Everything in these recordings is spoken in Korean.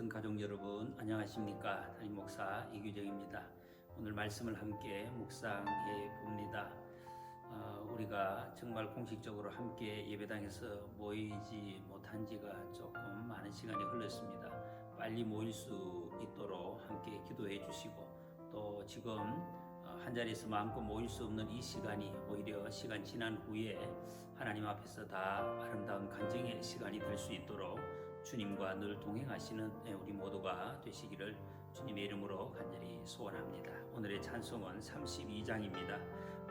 애청 가족 여러분 안녕하십니까? 담임 목사 이규정입니다. 오늘 말씀을 함께 묵상해 봅니다. 우리가 정말 공식적으로 함께 예배당에서 모이지 못한 지가 조금 많은 시간이 흘렀습니다. 빨리 모일 수 있도록 함께 기도해 주시고 또 지금 한 자리에서 마음껏 모일 수 없는 이 시간이 오히려 시간 지난 후에 하나님 앞에서 다 아름다운 간증의 시간이 될 수 있도록 주님과 늘 동행하시는 우리 모두가 되시기를 주님의 이름으로 간절히 소원합니다. 오늘의 찬송은 32장입니다.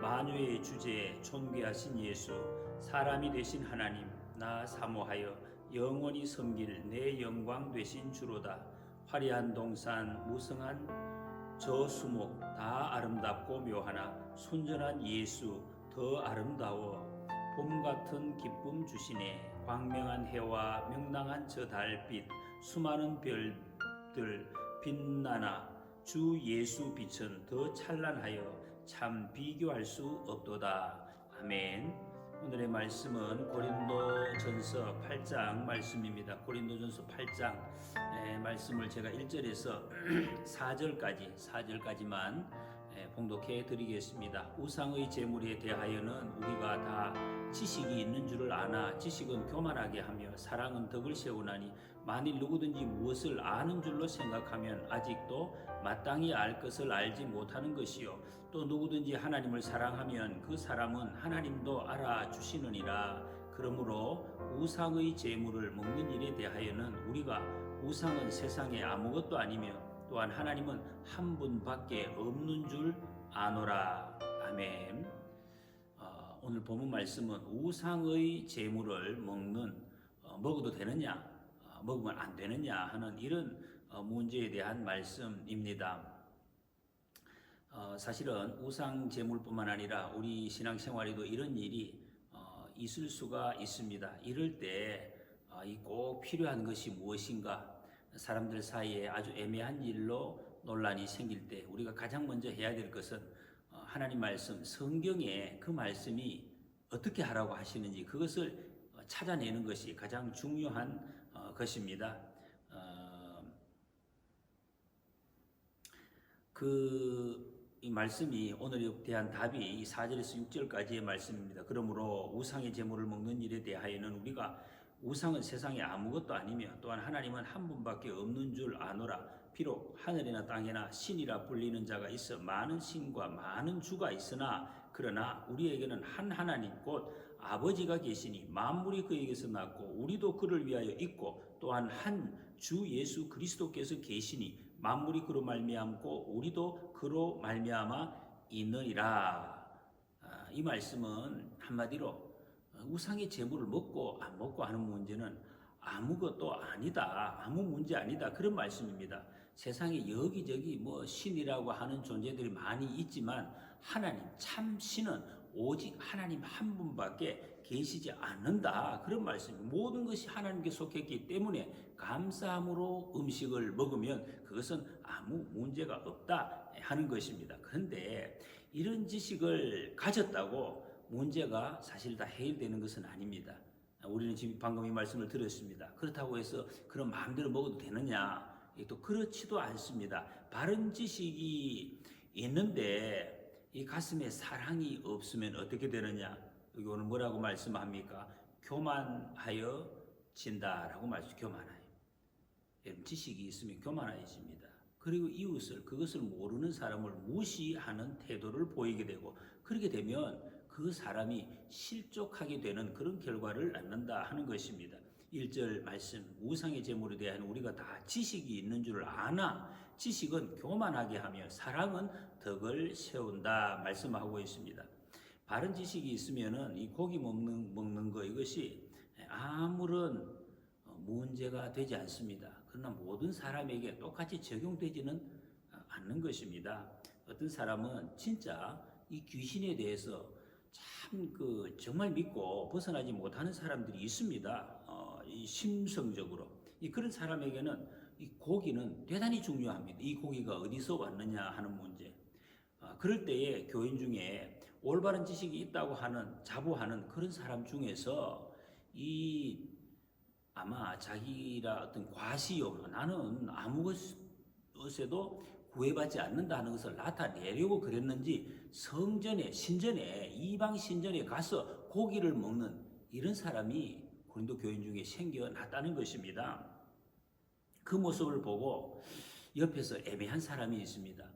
만유의 주제 존귀하신 예수, 사람이 되신 하나님, 나 사모하여 영원히 섬길 내 영광 되신 주로다. 화려한 동산, 무성한 저 수목 다 아름답고 묘하나 순전한 예수 더 아름다워. 봄 같은 기쁨 주시네. 광명한 해와 명랑한 저 달빛, 수많은 별들 빛나나 주 예수 빛은 더 찬란하여 참 비교할 수 없도다. 아멘. 오늘의 말씀은 고린도전서 8장 말씀입니다. 고린도전서 8장 말씀을 제가 1절에서 4절까지만 봉독해 드리겠습니다. 우상의 제물에 대하여는 우리가 다 지식이 있는 줄을 아나 지식은 교만하게 하며 사랑은 덕을 세우나니 만일 누구든지 무엇을 아는 줄로 생각하면 아직도 마땅히 알 것을 알지 못하는 것이요 또 누구든지 하나님을 사랑하면 그 사람은 하나님도 알아주시느니라. 그러므로 우상의 제물을 먹는 일에 대하여는 우리가 우상은 세상에 아무것도 아니며 또한 하나님은 한 분밖에 없는 줄 아노라. 아멘. 오늘 본문 말씀은 우상의 제물을 먹어도 되느냐, 먹으면 안 되느냐 하는 이런 문제에 대한 말씀입니다. 사실은 우상 제물뿐만 아니라 우리 신앙생활에도 이런 일이 있을 수가 있습니다. 이럴 때 꼭 필요한 것이 무엇인가? 사람들 사이에 아주 애매한 일로 논란이 생길 때 우리가 가장 먼저 해야 될 것은 하나님 말씀, 성경에 그 말씀이 어떻게 하라고 하시는지 그것을 찾아내는 것이 가장 중요한 것입니다. 이 말씀이 오늘에 대한 답이 이 4절에서 6절까지의 말씀입니다. 그러므로 우상의 제물을 먹는 일에 대하여는 우리가 우상은 세상에 아무것도 아니며 또한 하나님은 한 분밖에 없는 줄 아노라. 비록 하늘이나 땅에나 신이라 불리는 자가 있어 많은 신과 많은 주가 있으나 그러나 우리에게는 한 하나님 곧 아버지가 계시니 만물이 그에게서 났고 우리도 그를 위하여 있고 또한 한 주 예수 그리스도께서 계시니 만물이 그로 말미암고 우리도 그로 말미암아 있느니라. 이 말씀은 한마디로 우상의 제물을 먹고 안 먹고 하는 문제는 아무것도 아니다, 아무 문제 아니다 그런 말씀입니다. 세상에 여기저기 신이라고 하는 존재들이 많이 있지만 하나님 참 신은 오직 하나님 한 분밖에 계시지 않는다 그런 말씀입니다. 모든 것이 하나님께 속했기 때문에 감사함으로 음식을 먹으면 그것은 아무 문제가 없다 하는 것입니다. 그런데 이런 지식을 가졌다고 문제가 사실 다 해결되는 것은 아닙니다. 우리는 지금 방금 이 말씀을 들었습니다. 그렇다고 해서 그런 마음대로 먹어도 되느냐? 또 그렇지도 않습니다. 바른 지식이 있는데 이 가슴에 사랑이 없으면 어떻게 되느냐? 여기 오늘 뭐라고 말씀합니까? 교만하여 진다라고 교만하여. 여러분 지식이 있으면 교만해집니다. 그리고 이웃을 그것을 모르는 사람을 무시하는 태도를 보이게 되고 그렇게 되면 그 사람이 실족하게 되는 그런 결과를 낳는다 하는 것입니다. 1절 말씀 우상의 제물에 대한 우리가 다 지식이 있는 줄을 아나 지식은 교만하게 하며 사랑은 덕을 세운다 말씀하고 있습니다. 바른 지식이 있으면은 이 고기 먹는 거 이것이 아무런 문제가 되지 않습니다. 그러나 모든 사람에게 똑같이 적용되지는 않는 것입니다. 어떤 사람은 진짜 이 귀신에 대해서 참 정말 믿고 벗어나지 못하는 사람들이 있습니다. 이 심성적으로 그런 사람에게는 이 고기는 대단히 중요합니다. 이 고기가 어디서 왔느냐 하는 문제. 그럴 때에 교인 중에 올바른 지식이 있다고 하는 자부하는 그런 사람 중에서 이 아마 자기라 어떤 과시욕, 나는 아무 것에도 구애받지 않는다 하는 것을 나타내려고 그랬는지 성전에, 신전에, 이방 신전에 가서 고기를 먹는 이런 사람이 고린도 교인 중에 생겨났다는 것입니다. 그 모습을 보고 옆에서 애매한 사람이 있습니다.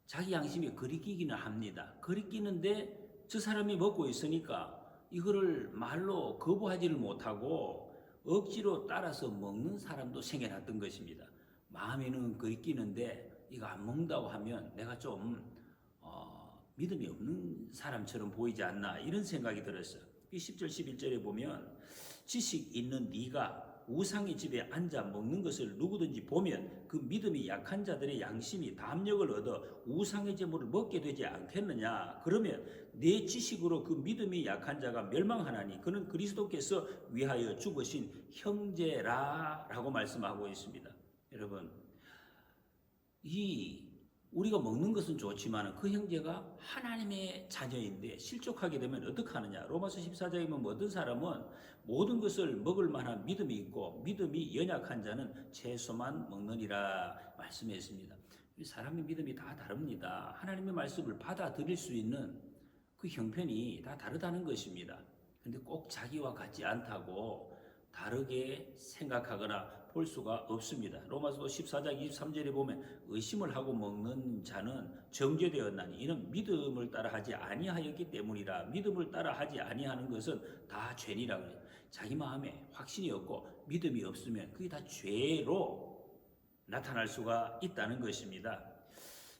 자기 양심이 거리끼기는 합니다. 거리끼는데 저 사람이 먹고 있으니까 이거를 말로 거부하지를 못하고 억지로 따라서 먹는 사람도 생겨났던 것입니다. 마음에는 거리끼는데 이거 안 먹는다고 하면 내가 좀 믿음이 없는 사람처럼 보이지 않나 이런 생각이 들었어요. 10절 11절에 보면 지식 있는 네가 우상의 집에 앉아 먹는 것을 누구든지 보면 그 믿음이 약한 자들의 양심이 담력을 얻어 우상의 제물을 먹게 되지 않겠느냐. 그러면 내 지식으로 그 믿음이 약한 자가 멸망하나니 그는 그리스도께서 위하여 죽으신 형제라 라고 말씀하고 있습니다. 여러분, 우리가 먹는 것은 좋지만 그 형제가 하나님의 자녀인데 실족하게 되면 어떻게 하느냐. 로마서 14장에 보면 어떤 사람은 모든 것을 먹을 만한 믿음이 있고 믿음이 연약한 자는 채소만 먹느니라 말씀했습니다. 사람의 믿음이 다 다릅니다. 하나님의 말씀을 받아들일 수 있는 그 형편이 다 다르다는 것입니다. 그런데 꼭 자기와 같지 않다고 다르게 생각하거나 볼 수가 없습니다. 로마서 14장 23절에 보면 의심을 하고 먹는 자는 정죄되었나니 이는 믿음을 따라하지 아니하였기 때문이라. 믿음을 따라하지 아니하는 것은 다 죄니라 그래요. 자기 마음에 확신이 없고 믿음이 없으면 그게 다 죄로 나타날 수가 있다는 것입니다.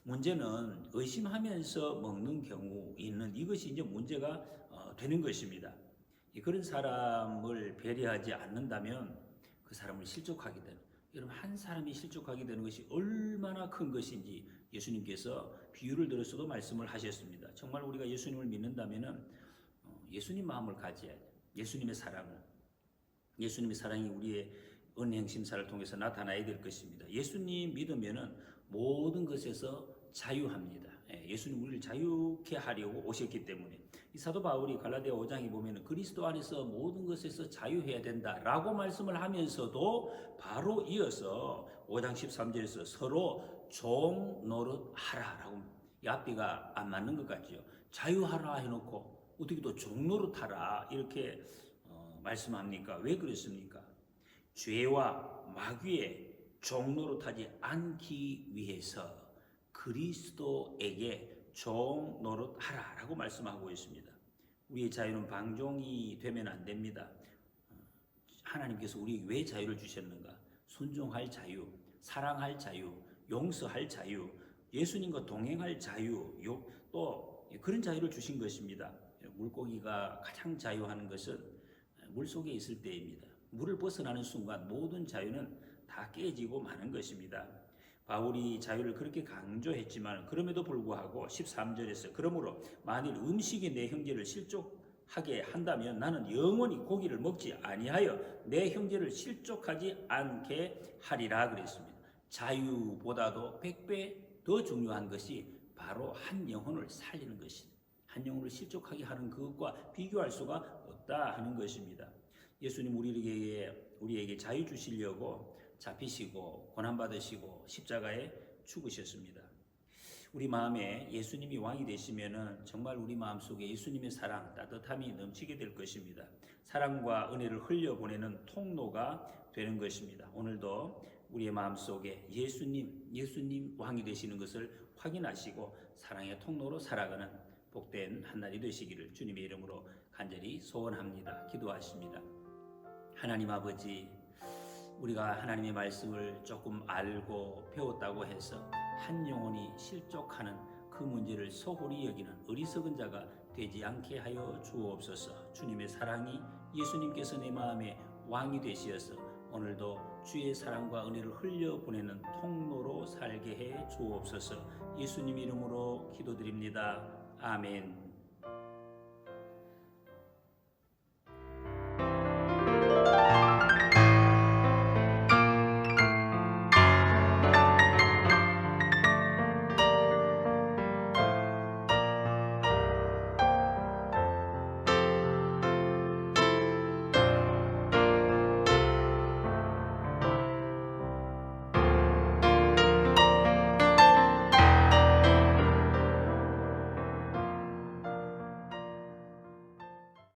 문제는 의심하면서 먹는 경우 있는 이것이 이제 문제가 되는 것입니다. 그런 사람을 배려하지 않는다면 그 사람을 실족하게 되는, 여러분 한 사람이 실족하게 되는 것이 얼마나 큰 것인지 예수님께서 비유를 들어서도 말씀을 하셨습니다. 정말 우리가 예수님을 믿는다면 예수님 마음을 가져야 돼요. 예수님의 사랑이 우리의 은혜 행심사를 통해서 나타나야 될 것입니다. 예수님 믿으면 모든 것에서 자유합니다. 예수님 우리를 자유케 하려고 오셨기 때문에 이 사도 바울이 갈라디아 5장에 보면 그리스도 안에서 모든 것에서 자유해야 된다라고 말씀을 하면서도 바로 이어서 5장 13절에서 서로 종 노릇하라라고, 이 앞뒤가 안 맞는 것 같죠. 자유하라 해놓고 어떻게 또 종 노릇하라 이렇게 말씀합니까? 왜 그렇습니까? 죄와 마귀의 종 노릇하지 않기 위해서 그리스도에게 종 노릇하라라고 말씀하고 있습니다. 우리의 자유는 방종이 되면 안 됩니다. 하나님께서 우리에게 왜 자유를 주셨는가? 순종할 자유, 사랑할 자유, 용서할 자유, 예수님과 동행할 자유, 또 그런 자유를 주신 것입니다. 물고기가 가장 자유하는 것은 물속에 있을 때입니다. 물을 벗어나는 순간 모든 자유는 다 깨지고 마는 것입니다. 바울이 자유를 그렇게 강조했지만 그럼에도 불구하고 13절에서 그러므로 만일 음식이 내 형제를 실족하게 한다면 나는 영원히 고기를 먹지 아니하여 내 형제를 실족하지 않게 하리라 그랬습니다. 자유보다도 100배 더 중요한 것이 바로 한 영혼을 살리는 것입니다. 한 영혼을 실족하게 하는 그것과 비교할 수가 없다 하는 것입니다. 예수님 우리에게 자유 주시려고 잡히시고 고난받으시고 십자가에 죽으셨습니다. 우리 마음에 예수님이 왕이 되시면은 정말 우리 마음속에 예수님의 사랑, 따뜻함이 넘치게 될 것입니다. 사랑과 은혜를 흘려보내는 통로가 되는 것입니다. 오늘도 우리의 마음속에 예수님 왕이 되시는 것을 확인하시고 사랑의 통로로 살아가는 복된 한 날이 되시기를 주님의 이름으로 간절히 소원합니다. 기도하십니다. 하나님 아버지, 우리가 하나님의 말씀을 조금 알고 배웠다고 해서 한 영혼이 실족하는 그 문제를 소홀히 여기는 어리석은 자가 되지 않게 하여 주옵소서. 주님의 사랑이 예수님께서 내 마음에 왕이 되시어서 오늘도 주의 사랑과 은혜를 흘려보내는 통로로 살게 해 주옵소서. 예수님 이름으로 기도드립니다. 아멘.